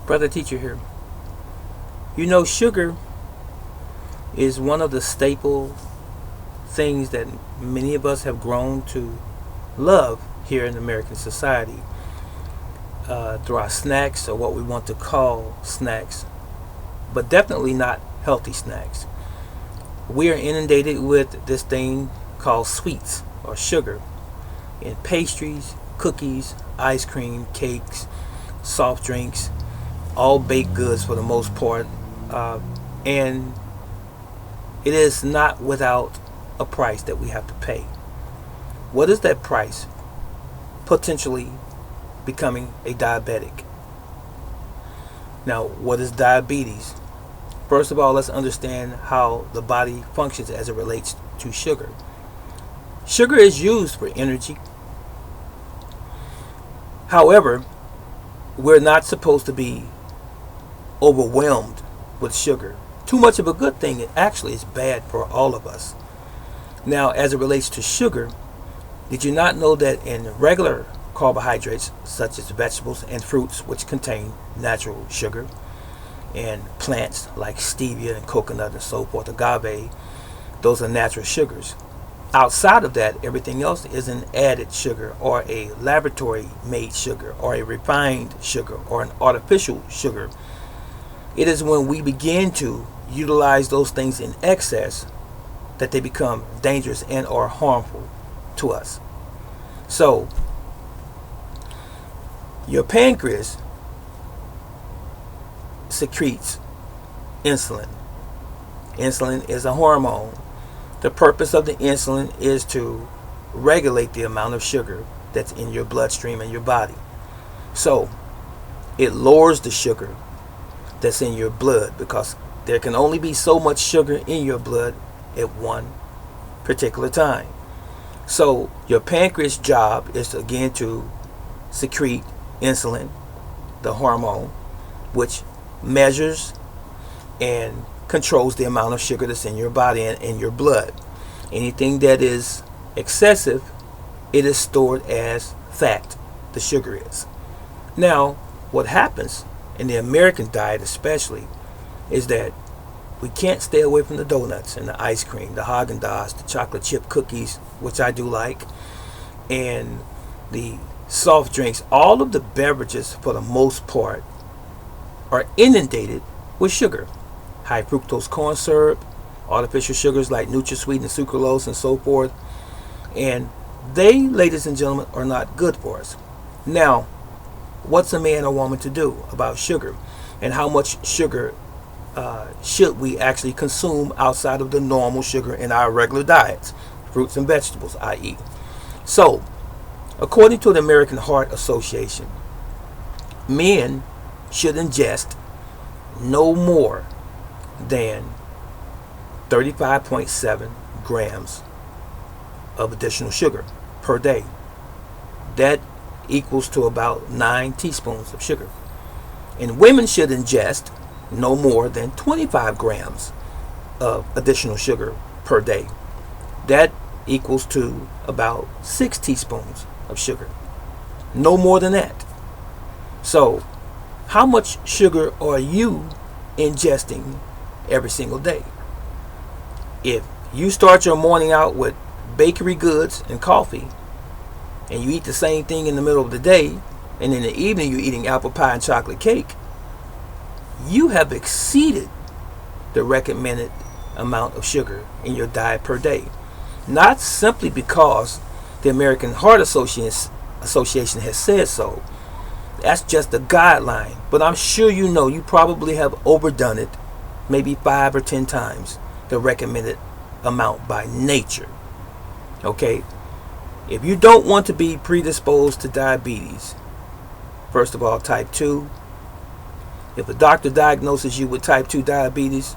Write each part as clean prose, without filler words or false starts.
Brother Teacher here. You know, sugar is one of the staple things that many of us have grown to love here in American society, through our snacks, or what we want to call snacks, but definitely not healthy snacks. We are inundated with this thing called sweets or sugar in pastries, cookies, ice cream, cakes, soft drinks, all baked goods for the most part, and it is not without a price that we have to pay. What is that price? Potentially becoming a diabetic. Now, what is diabetes? First of all, let's understand how the body functions as it relates to sugar. Sugar is used for energy. However, we're not supposed to be overwhelmed with sugar. Too much of a good thing, it actually is bad for all of us. Now, as it relates to sugar, did you not know that in regular carbohydrates, such as vegetables and fruits, which contain natural sugar, and plants like stevia and coconut and so forth, agave, those are natural sugars. Outside of that, everything else is an added sugar, or a laboratory made sugar, or a refined sugar, or an artificial sugar. It is when we begin to utilize those things in excess that they become dangerous and or harmful to us. So your pancreas secretes insulin. Insulin is a hormone. The purpose of the insulin is to regulate the amount of sugar that's in your bloodstream and your body. So it lowers the sugar that's in your blood, because there can only be so much sugar in your blood at one particular time. So your pancreas job is again to secrete insulin, the hormone, which measures and controls the amount of sugar that's in your body and in your blood. Anything that is excessive, it is stored as fat, the sugar is. Now, what happens in the American diet especially is that we can't stay away from the donuts and the ice cream, the Haagen-Dazs, the chocolate chip cookies, which I do like, and the soft drinks. All of the beverages, for the most part, are inundated with sugar. High fructose corn syrup, artificial sugars like NutraSweet and sucralose and so forth. And they, ladies and gentlemen, are not good for us. Now, what's a man or woman to do about sugar? And how much sugar should we actually consume outside of the normal sugar in our regular diets, fruits and vegetables, i.e. So, according to the American Heart Association, men should ingest no more than 35.7 grams of additional sugar per day. That equals to about 9 teaspoons of sugar. And women should ingest no more than 25 grams of additional sugar per day. That equals to about 6 teaspoons of sugar. No more than that. So, how much sugar are you ingesting every single day? If you start your morning out with bakery goods and coffee, and you eat the same thing in the middle of the day, and in the evening you're eating apple pie and chocolate cake, you have exceeded the recommended amount of sugar in your diet per day. Not simply because the American Heart Association has said so. That's just a guideline. But I'm sure you know you probably have overdone it maybe 5 or 10 times the recommended amount by nature. Okay? If you don't want to be predisposed to diabetes, first of all, type 2, if a doctor diagnoses you with type 2 diabetes,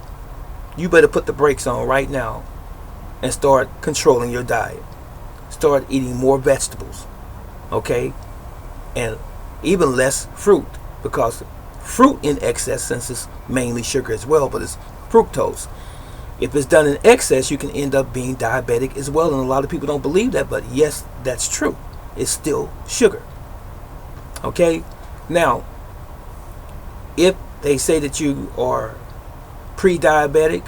you better put the brakes on right now and start controlling your diet. Start eating more vegetables, okay? And even less fruit, because fruit in excess, since it's mainly sugar as well, but it's fructose. If it's done in excess, you can end up being diabetic as well. And a lot of people don't believe that, but yes, that's true. It's still sugar. Okay? Now, If they say that you are pre-diabetic,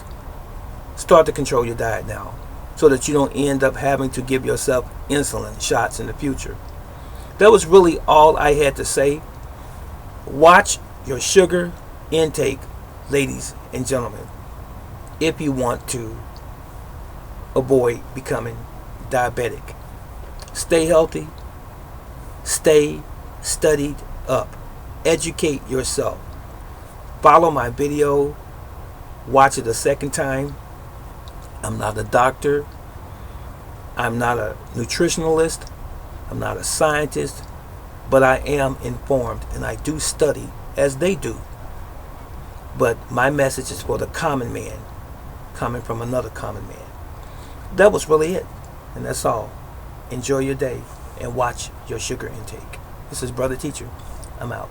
start to control your diet now so that you don't end up having to give yourself insulin shots in the future. That was really all I had to say. Watch your sugar intake, ladies and gentlemen, if you want to avoid becoming diabetic. Stay healthy. Stay studied up. Educate yourself. Follow my video. Watch it a second time. I'm not a doctor. I'm not a nutritionalist. I'm not a scientist. But I am informed and I do study as they do. But my message is for the common man, coming from another common man. That was really it. And that's all. Enjoy your day and watch your sugar intake. This is Brother Teacher. I'm out.